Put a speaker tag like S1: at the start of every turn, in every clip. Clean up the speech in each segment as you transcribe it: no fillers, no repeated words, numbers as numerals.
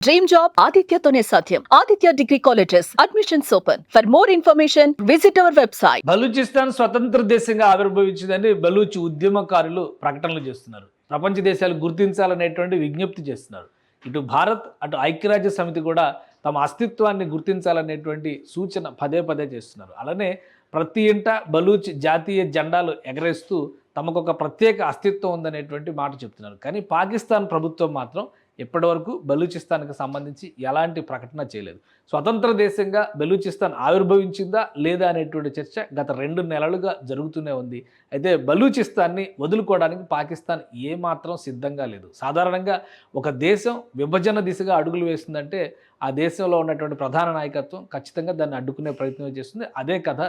S1: Dream job ఆదిత్యతోనే సాధ్యం. Aditya degree colleges admissions open. For more information visit our website.
S2: Balochistan స్వతంత్ర దేశంగా ఆవిర్భవించిందని బలూచ్ ఉద్యమకారులు ప్రకటనలు చేస్తున్నారు. ప్రపంచ దేశాలు గుర్తించాలనేటువంటి విజ్ఞప్తి చేస్తున్నారు. ఇటు భారత్ అటు ఐక్యరాజ్య సమితి కూడా తమ అస్తిత్వాన్ని గుర్తించాలనేటువంటి సూచన పదే పదే చేస్తున్నారు. అలానే ప్రతి ఇంట బలూచ్ జాతీయ జెండాలు ఎగరేస్తూ తమకొక ప్రత్యేక అస్తిత్వం ఉందనేటువంటి మాట చెప్తున్నారు. కానీ పాకిస్తాన్ ప్రభుత్వం మాత్రం ఇప్పటివరకు బలూచిస్తాన్కి సంబంధించి ఎలాంటి ప్రకటన చేయలేదు. స్వతంత్ర దేశంగా బలూచిస్తాన్ ఆవిర్భవించిందా లేదా అనేటువంటి చర్చ గత 2 నెలలుగా జరుగుతూనే ఉంది. అయితే బలూచిస్తాన్ని వదులుకోవడానికి పాకిస్తాన్ ఏమాత్రం సిద్ధంగా లేదు. సాధారణంగా ఒక దేశం విభజన దిశగా అడుగులు వేస్తుందంటే ఆ దేశంలో ఉన్నటువంటి ప్రధాన నాయకత్వం ఖచ్చితంగా దాన్ని అడ్డుకునే ప్రయత్నం చేస్తుంది. అదే కథ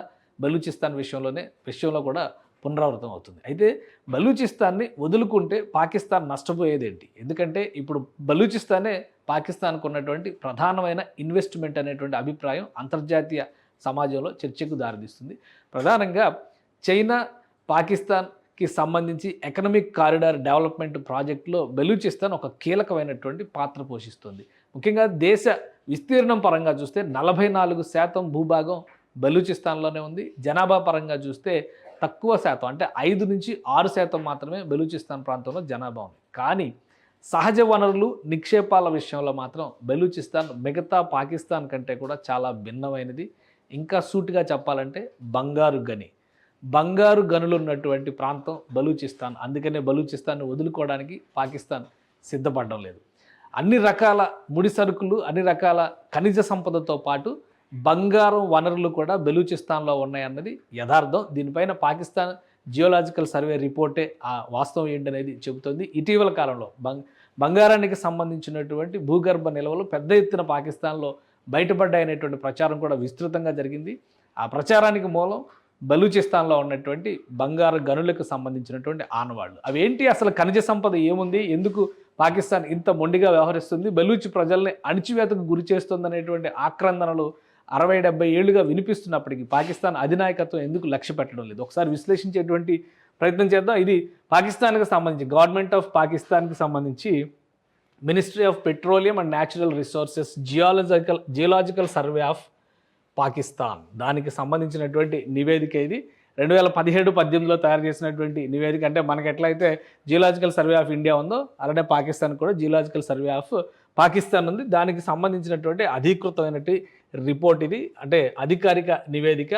S2: బలూచిస్తాన్ విషయంలో కూడా పునరావృతం అవుతుంది. అయితే బలూచిస్తాన్ని వదులుకుంటే పాకిస్తాన్ నష్టపోయేదేంటి? ఎందుకంటే ఇప్పుడు బలూచిస్తానే పాకిస్తాన్కు ఉన్నటువంటి ప్రధానమైన ఇన్వెస్ట్మెంట్ అనేటువంటి అభిప్రాయం అంతర్జాతీయ సమాజంలో చర్చకు దారితీస్తుంది. ప్రధానంగా చైనా పాకిస్తాన్కి సంబంధించి ఎకనామిక్ కారిడార్ డెవలప్మెంట్ ప్రాజెక్టులో బలూచిస్తాన్ ఒక కీలకమైనటువంటి పాత్ర పోషిస్తుంది. ముఖ్యంగా దేశ విస్తీర్ణం పరంగా చూస్తే 44% భూభాగం బలూచిస్తాన్లోనే ఉంది. జనాభా పరంగా చూస్తే తక్కువ శాతం అంటే 5 నుంచి 6% మాత్రమే బలూచిస్తాన్ ప్రాంతంలో జనాభా ఉంది. కానీ సహజ వనరులు నిక్షేపాల విషయంలో మాత్రం బలూచిస్తాన్ మిగతా పాకిస్తాన్ కంటే కూడా చాలా భిన్నమైనది. ఇంకా సూటిగా చెప్పాలంటే బంగారు గనులు ఉన్నటువంటి ప్రాంతం బలూచిస్తాన్. అందుకనే బలూచిస్తాన్ని వదులుకోవడానికి పాకిస్తాన్ సిద్ధపడడం లేదు. అన్ని రకాల ముడి సరుకులు, అన్ని రకాల ఖనిజ సంపదతో పాటు బంగారం వనరులు కూడా బలూచిస్తాన్లో ఉన్నాయన్నది యథార్థం. దీనిపైన పాకిస్తాన్ జియోలాజికల్ సర్వే రిపోర్టే ఆ వాస్తవం ఏంటనేది చెబుతుంది. ఇటీవల కాలంలో బంగారానికి సంబంధించినటువంటి భూగర్భ నిల్వలు పెద్ద ఎత్తున పాకిస్తాన్లో బయటపడ్డాయనేటువంటి ప్రచారం కూడా విస్తృతంగా జరిగింది. ఆ ప్రచారానికి మూలం బలూచిస్తాన్లో ఉన్నటువంటి బంగారు గనులకు సంబంధించినటువంటి ఆనవాళ్లు. అవేంటి, అసలు ఖనిజ సంపద ఏముంది, ఎందుకు పాకిస్తాన్ ఇంత మొండిగా వ్యవహరిస్తుంది, బలూచ్ ప్రజల్ని అణిచివేతకు గురి చేస్తుందనేటువంటి ఆక్రందనలు 60-70 ఏళ్లుగా వినిపిస్తున్నప్పటికీ పాకిస్తాన్ అధినాయకత్వం ఎందుకు లక్ష్య పెట్టడం లేదు? ఒకసారి విశ్లేషించేటువంటి ప్రయత్నం చేద్దాం. ఇది పాకిస్తాన్కి సంబంధించి గవర్నమెంట్ ఆఫ్ పాకిస్తాన్కి సంబంధించి ministry of petroleum and natural resources geological survey of Pakistan దానికి సంబంధించినటువంటి నివేదిక ఇది. 2017-18లో తయారు చేసినటువంటి నివేదిక. అంటే మనకి ఎట్లయితే జియోలాజికల్ సర్వే ఆఫ్ ఇండియా ఉందో అలానే పాకిస్తాన్ కూడా జియోలాజికల్ సర్వే ఆఫ్ పాకిస్తాన్ ఉంది. దానికి సంబంధించినటువంటి అధీకృతమైనటువంటి రిపోర్ట్ ఇది. అంటే అధికారిక నివేదిక.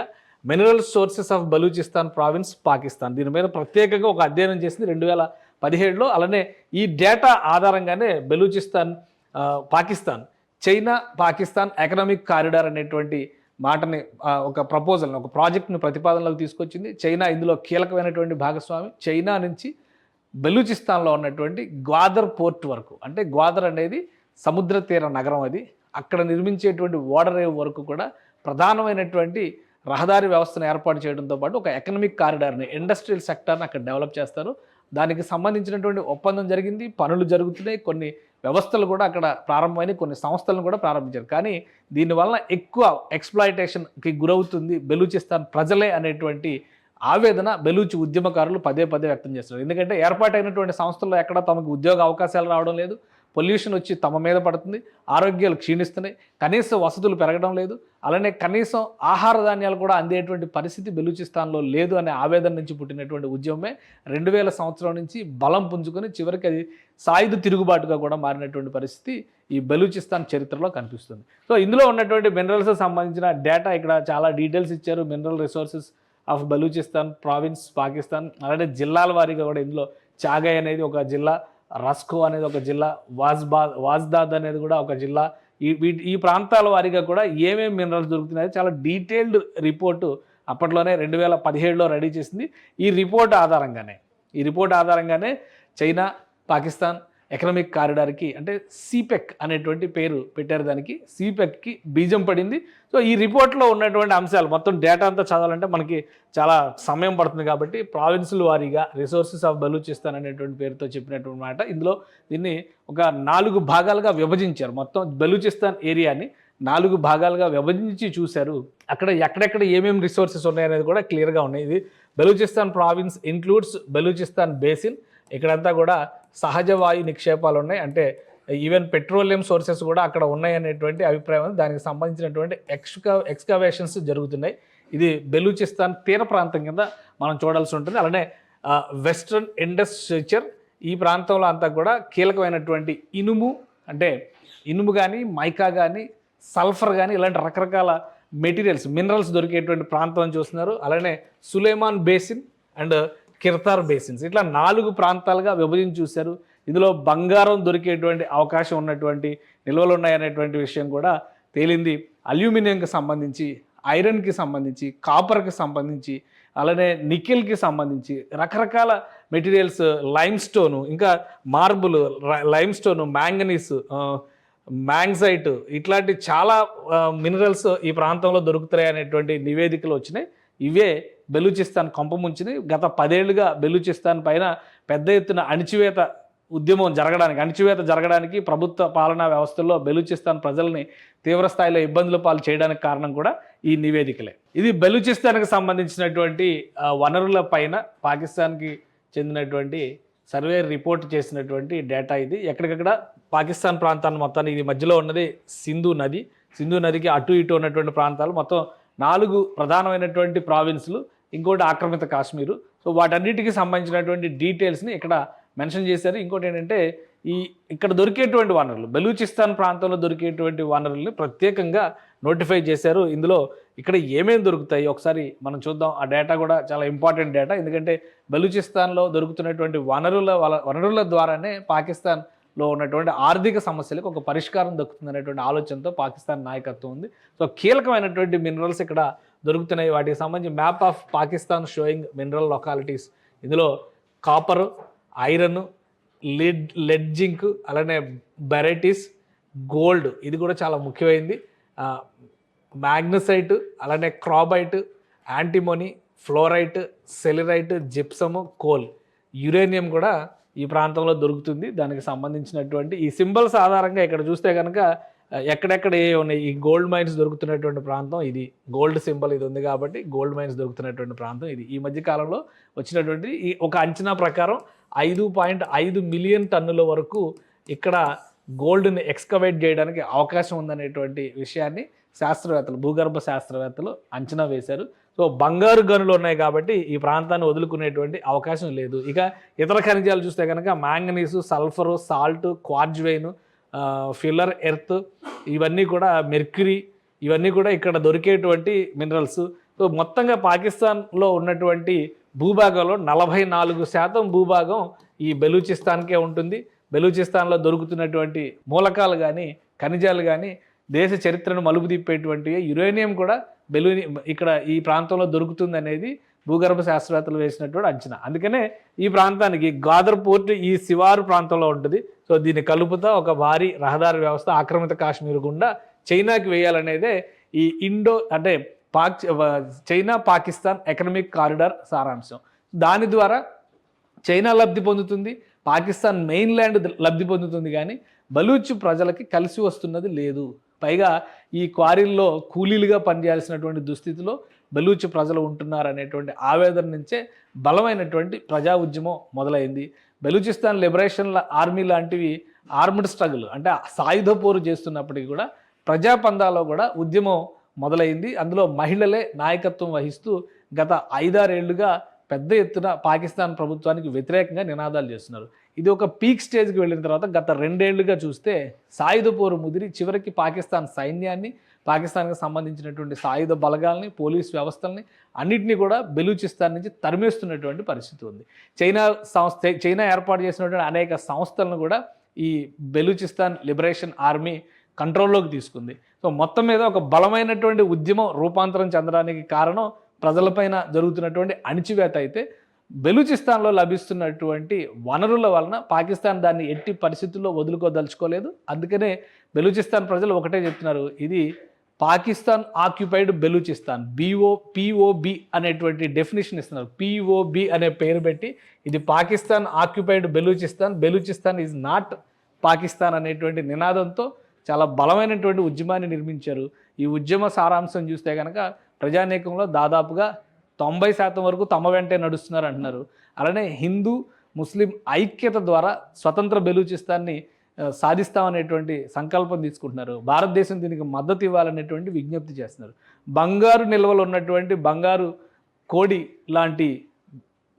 S2: Mineral sources of Balochistan province Pakistan. దీని మీద ప్రత్యేకంగా ఒక అధ్యయనం చేసింది 2017లో. అలానే ఈ డేటా ఆధారంగానే Balochistan Pakistan China Pakistan economic corridor అనేటువంటి మాటని ఒక ప్రపోజల్ని, ఒక ప్రాజెక్ట్ని ప్రతిపాదనలోకి తీసుకొచ్చింది. చైనా ఇందులో కీలకమైనటువంటి భాగస్వామి. చైనా నుంచి బలూచిస్తాన్లో ఉన్నటువంటి గ్వాదర్ పోర్ట్ వరకు, అంటే గ్వాదర్ అనేది సముద్ర తీర నగరం, అది అక్కడ నిర్మించేటువంటి ఓడరేవు వరకు కూడా ప్రధానమైనటువంటి రహదారి వ్యవస్థను ఏర్పాటు చేయడంతో పాటు ఒక ఎకనామిక్ కారిడార్ని, ఇండస్ట్రియల్ సెక్టార్ని అక్కడ డెవలప్ చేస్తారు. దానికి సంబంధించినటువంటి ఒప్పందం జరిగింది, పనులు జరుగుతున్నాయి, కొన్ని వ్యవస్థలు కూడా అక్కడ ప్రారంభమైనవి, కొన్ని సంస్థలను కూడా ప్రారంభించారు. కానీ దీనివల్ల ఎక్కువ ఎక్స్ప్లాయిటేషన్కి గురవుతుంది బలూచిస్తాన్ ప్రజలే అనేటువంటి ఆవేదన బలూచ్ ఉద్యమకారులు పదే పదే వ్యక్తం చేస్తున్నారు. ఎందుకంటే ఏర్పాటైనటువంటి సంస్థల్లో ఎక్కడ తమకు ఉద్యోగ అవకాశాలు రావడం లేదు, పొల్యూషన్ వచ్చి తమ మీద పడుతుంది, ఆరోగ్యాలు క్షీణిస్తున్నాయి, కనీస వసతులు పెరగడం లేదు, అలానే కనీసం ఆహార ధాన్యాలు కూడా అందేటువంటి పరిస్థితి బలూచిస్తాన్లో లేదు అనే ఆవేదన నుంచి పుట్టినటువంటి ఉద్యమమే 2000 సంవత్సరం నుంచి బలం పుంజుకొని చివరికి అది సాయుధ తిరుగుబాటుగా కూడా మారినటువంటి పరిస్థితి ఈ బలూచిస్తాన్ చరిత్రలో కనిపిస్తుంది. సో ఇందులో ఉన్నటువంటి మినరల్స్కి సంబంధించిన డేటా ఇక్కడ చాలా డీటెయిల్స్ ఇచ్చారు. Mineral resources of Balochistan province Pakistan. అలానే జిల్లాల వారీగా కూడా ఇందులో చాగయ్ అనేది ఒక జిల్లా, రస్కో అనేది ఒక జిల్లా, వాజ్దాద్ అనేది కూడా ఒక జిల్లా. ఈ ప్రాంతాల వారీగా కూడా ఏమేమి మినరల్స్ దొరుకుతున్నాయో చాలా డీటెయిల్డ్ రిపోర్టు అప్పట్లోనే 2017లో రెడీ చేసింది. ఈ రిపోర్ట్ ఆధారంగానే చైనా పాకిస్తాన్ ఎకనామిక్ కారిడార్కి, అంటే సిపెక్ అనేటువంటి పేరు పెట్టారు, దానికి సిపెక్కి బీజం పడింది. సో ఈ రిపోర్ట్లో ఉన్నటువంటి అంశాలు మొత్తం డేటా అంతా చదవాలంటే మనకి చాలా సమయం పడుతుంది. కాబట్టి ప్రావిన్సుల వారీగా రిసోర్సెస్ ఆఫ్ బలూచిస్తాన్ అనేటువంటి పేరుతో చెప్పినటువంటి మాట. ఇందులో దీన్ని ఒక 4 భాగాలుగా విభజించారు. మొత్తం బలూచిస్తాన్ ఏరియాని 4 భాగాలుగా విభజించి చూశారు. అక్కడ ఎక్కడెక్కడ ఏమేమి రిసోర్సెస్ ఉన్నాయనేది కూడా క్లియర్గా ఉన్నాయి. ఇది Balochistan province includes Balochistan basin. ఇక్కడంతా కూడా సహజ వాయు నిక్షేపాలు ఉన్నాయి. అంటే ఈవెన్ పెట్రోలియం సోర్సెస్ కూడా అక్కడ ఉన్నాయనేటువంటి అభిప్రాయం ఉంది. దానికి సంబంధించినటువంటి ఎక్స్కవేషన్స్ జరుగుతున్నాయి. ఇది బెలూచిస్తాన్ తీర ప్రాంతం కింద మనం చూడాల్సి ఉంటుంది. అలానే వెస్ట్రన్ ఇండస్ స్ట్రక్చర్ ఈ ప్రాంతంలో అంతా కూడా కీలకమైనటువంటి ఇనుము కానీ మైకా కానీ సల్ఫర్ కానీ ఇలాంటి రకరకాల మినరల్స్ దొరికేటువంటి ప్రాంతం చూస్తున్నారు. అలానే సులేమాన్ బేసిన్ అండ్ కిర్తార్ బేసిన్స్ ఇట్లా 4 ప్రాంతాలుగా విభజించి చూశారు. ఇందులో బంగారం దొరికేటువంటి అవకాశం ఉన్నటువంటి నిల్వలు ఉన్నాయనేటువంటి విషయం కూడా తేలింది. అల్యూమినియంకి సంబంధించి, ఐరన్కి సంబంధించి, కాపర్కి సంబంధించి, అలానే నికెల్కి సంబంధించి రకరకాల మెటీరియల్స్, లైమ్ స్టోను, ఇంకా మార్బుల్, లైమ్ స్టోను, మ్యాంగనీస్, మ్యాంగ్జైట్ ఇట్లాంటి చాలా మినరల్స్ ఈ ప్రాంతంలో దొరుకుతాయి అనేటువంటి నివేదికలు వచ్చినాయి. ఇవే బెలూచిస్తాన్ కొంపముంచినాయి. గత 10 ఏళ్లుగా బెలూచిస్తాన్ పైన పెద్ద ఎత్తున అణచివేత జరగడానికి ప్రభుత్వ పాలనా వ్యవస్థల్లో బెలూచిస్తాన్ ప్రజల్ని తీవ్రస్థాయిలో ఇబ్బందుల పాలు చేయడానికి కారణం కూడా ఈ నివేదికలే. ఇది బెలూచిస్తాన్కి సంబంధించినటువంటి వనరుల పైన పాకిస్తాన్కి చెందినటువంటి సర్వే రిపోర్ట్ చేసినటువంటి డేటా ఇది. ఎక్కడికక్కడ పాకిస్తాన్ ప్రాంతాన్ని మొత్తాన్ని, ఇది మధ్యలో ఉన్నది సింధు నదికి అటు ఇటు ఉన్నటువంటి ప్రాంతాలు, మొత్తం 4 ప్రధానమైనటువంటి ప్రావిన్స్లు, ఇంకోటి ఆక్రమిత కాశ్మీరు. సో వాటన్నిటికీ సంబంధించినటువంటి డీటెయిల్స్ని ఇక్కడ మెన్షన్ చేశారు. ఇంకోటి ఏంటంటే ఇక్కడ దొరికేటువంటి వనరులు, బెలూచిస్తాన్ ప్రాంతంలో దొరికేటువంటి వనరుల్ని ప్రత్యేకంగా నోటిఫై చేశారు. ఇందులో ఇక్కడ ఏమేమి దొరుకుతాయి ఒకసారి మనం చూద్దాం. ఆ డేటా కూడా చాలా ఇంపార్టెంట్ డేటా, ఎందుకంటే బెలూచిస్తాన్లో దొరుకుతున్నటువంటి వనరుల ద్వారానే పాకిస్తాన్లో ఉన్నటువంటి ఆర్థిక సమస్యలకు ఒక పరిష్కారం దొరుకుతుంది అనేటువంటి ఆలోచనతో పాకిస్తాన్ నాయకత్వం ఉంది. సో కీలకమైనటువంటి మినరల్స్ ఇక్కడ దొరుకుతున్నాయి. వాటికి సంబంధించి map of Pakistan showing mineral localities. ఇందులో కాపరు, ఐరన్, లెడ్ జింక్, అలానే బెరైటీస్, గోల్డ్, ఇది కూడా చాలా ముఖ్యమైనది, మ్యాగ్నసైట్, అలానే క్రాబైట్, యాంటిమోనీ, ఫ్లోరైట్, సెలిరైట్, జిప్సము, కోల్, యురేనియం కూడా ఈ ప్రాంతంలో దొరుకుతుంది. దానికి సంబంధించినటువంటి ఈ సింబల్స్ ఆధారంగా ఇక్కడ చూస్తే కనుక ఎక్కడెక్కడ ఏ ఉన్నాయి, ఈ గోల్డ్ మైన్స్ దొరుకుతున్నటువంటి ప్రాంతం ఇది, గోల్డ్ సింబల్ ఇది ఉంది కాబట్టి గోల్డ్ మైన్స్ దొరుకుతున్నటువంటి ప్రాంతం ఇది. ఈ మధ్య కాలంలో వచ్చినటువంటి ఒక అంచనా ప్రకారం 5.5 మిలియన్ టన్నుల వరకు ఇక్కడ గోల్డ్ని ఎక్స్కవేట్ చేయడానికి అవకాశం ఉందనేటువంటి విషయాన్ని భూగర్భ శాస్త్రవేత్తలు అంచనా వేశారు. సో బంగారు గనులు ఉన్నాయి కాబట్టి ఈ ప్రాంతాన్ని వదులుకునేటువంటి అవకాశం లేదు. ఇక ఇతర ఖనిజాలు చూస్తే కనుక manganese, sulphur, salt, quartz vein, fuller earth, ఇవన్నీ కూడా మెర్క్యూరీ, ఇవన్నీ కూడా ఇక్కడ దొరికేటువంటి మినరల్స్. సో మొత్తంగా పాకిస్తాన్లో ఉన్నటువంటి భూభాగంలో 44% భూభాగం ఈ బెలూచిస్తాన్కే ఉంటుంది. బెలూచిస్తాన్లో దొరుకుతున్నటువంటి మూలకాలు కానీ, ఖనిజాలు కానీ దేశ చరిత్రను మలుపు తిప్పేటువంటి యురేనియం కూడా ఇక్కడ ఈ ప్రాంతంలో దొరుకుతుంది అనేది భూగర్భ శాస్త్రవేత్తలు వేసినటువంటి అంచనా. అందుకనే ఈ ప్రాంతానికి గాదర్ పోర్ట్ ఈ శివారు ప్రాంతంలో ఉంటుంది. సో దీన్ని కలుపుతా ఒక భారీ రహదారి వ్యవస్థ ఆక్రమిత కాశ్మీర్ గుండా చైనాకి వేయాలనేదే ఈ చైనా పాకిస్తాన్ ఎకనామిక్ కారిడార్ సారాంశం. దాని ద్వారా చైనా లబ్ధి పొందుతుంది, పాకిస్తాన్ మెయిన్ ల్యాండ్ లబ్ధి పొందుతుంది, కానీ బలూచ్ ప్రజలకి కలిసి వస్తున్నది లేదు. పైగా ఈ క్వారీల్లో కూలీలుగా పనిచేయాల్సినటువంటి దుస్థితిలో బలూచ్ ప్రజలు ఉంటున్నారనేటువంటి ఆవేదన నుంచే బలమైనటువంటి ప్రజా ఉద్యమం మొదలైంది. బెలూచిస్తాన్ లిబరేషన్ ఆర్మీ లాంటివి ఆర్మ్డ్ స్ట్రగుల్ అంటే సాయుధ పోరు చేస్తున్నప్పటికీ కూడా ప్రజాపందాలో కూడా ఉద్యమం మొదలైంది. అందులో మహిళలే నాయకత్వం వహిస్తూ గత 5-6 ఏళ్లుగా పెద్ద ఎత్తున పాకిస్తాన్ ప్రభుత్వానికి వ్యతిరేకంగా నినాదాలు చేస్తున్నారు. ఇది ఒక పీక్ స్టేజ్కి వెళ్ళిన తర్వాత గత 2 ఏళ్లుగా చూస్తే సాయుధ పోరు ముదిరి చివరికి పాకిస్తాన్ సైన్యాన్ని, పాకిస్తాన్కి సంబంధించినటువంటి సాయుధ బలగాల్ని, పోలీస్ వ్యవస్థల్ని అన్నింటినీ కూడా బెలూచిస్తాన్ నుంచి తరిమేస్తున్నటువంటి పరిస్థితి ఉంది. చైనా ఏర్పాటు చేసినటువంటి అనేక సంస్థలను కూడా ఈ బెలూచిస్తాన్ లిబరేషన్ ఆర్మీ కంట్రోల్లోకి తీసుకుంది. సో మొత్తం మీద ఒక బలమైనటువంటి ఉద్యమం రూపాంతరం చెందడానికి కారణం ప్రజలపైన జరుగుతున్నటువంటి అణిచివేత అయితే, బెలూచిస్తాన్లో లభిస్తున్నటువంటి వనరుల వలన పాకిస్తాన్ దాన్ని ఎట్టి పరిస్థితుల్లో వదులుకోదలుచుకోలేదు. అందుకనే బెలూచిస్తాన్ ప్రజలు ఒకటే చెప్తున్నారు, ఇది పాకిస్తాన్ ఆక్యుపైడ్ బెలూచిస్తాన్, పిఓబి అనేటువంటి డెఫినేషన్ ఇస్తున్నారు. పిఓబి అనే పేరు పెట్టి ఇది Pakistan occupied Balochistan is not Pakistan అనేటువంటి నినాదంతో చాలా బలమైనటువంటి ఉద్యమాన్ని నిర్మించారు. ఈ ఉద్యమ సారాంశం చూస్తే కనుక ప్రజానీకంలో దాదాపుగా 90% వరకు తమ వెంటే నడుస్తున్నారు అంటున్నారు. అలానే హిందూ ముస్లిం ఐక్యత ద్వారా స్వతంత్ర బెలూచిస్తాన్ని సాధిస్తామనేటువంటి సంకల్పం తీసుకుంటున్నారు. భారతదేశం దీనికి మద్దతు ఇవ్వాలనేటువంటి విజ్ఞప్తి చేస్తున్నారు. బంగారు నిల్వలు ఉన్నటువంటి బంగారు కోడి లాంటి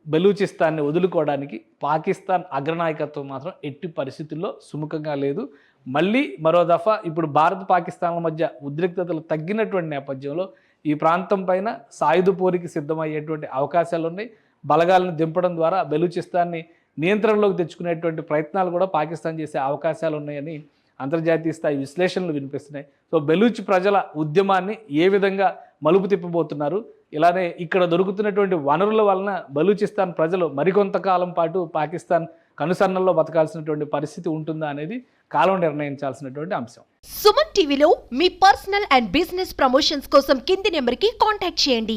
S2: బలూచిస్తాన్ని వదులుకోవడానికి పాకిస్తాన్ అగ్రనాయకత్వం మాత్రం ఎట్టి పరిస్థితుల్లో సుముఖంగా లేదు. మళ్ళీ మరో దఫా ఇప్పుడు భారత్ పాకిస్తాన్ల మధ్య ఉద్రిక్తతలు తగ్గినటువంటి నేపథ్యంలో ఈ ప్రాంతం పైన సాయుధ పోరికి సిద్ధమయ్యేటువంటి అవకాశాలు ఉన్నాయి. బలగాలను దింపడం ద్వారా బలూచిస్తాన్ని నియంత్రణలోకి తెచ్చుకునేటువంటి ప్రయత్నాలు కూడా పాకిస్తాన్ చేసే అవకాశాలు ఉన్నాయని అంతర్జాతీయ స్థాయి విశ్లేషణలు వినిపిస్తున్నాయి. సో బెలూచ్ ప్రజల ఉద్యమాన్ని ఏ విధంగా మలుపు తిప్పబోతున్నారు, ఇలానే ఇక్కడ దొరుకుతున్నటువంటి వనరుల వలన బలూచిస్తాన్ ప్రజలు మరికొంతకాలం పాటు పాకిస్తాన్ కనుసన్నల్లో బతకాల్సినటువంటి పరిస్థితి ఉంటుందా అనేది కాలం నిర్ణయించాల్సినటువంటి అంశం.
S3: సుమన్ టీవీలో మీ పర్సనల్ అండ్ బిజినెస్ ప్రమోషన్స్ కోసం కింది నెంబర్కి కాంటాక్ట్ చేయండి.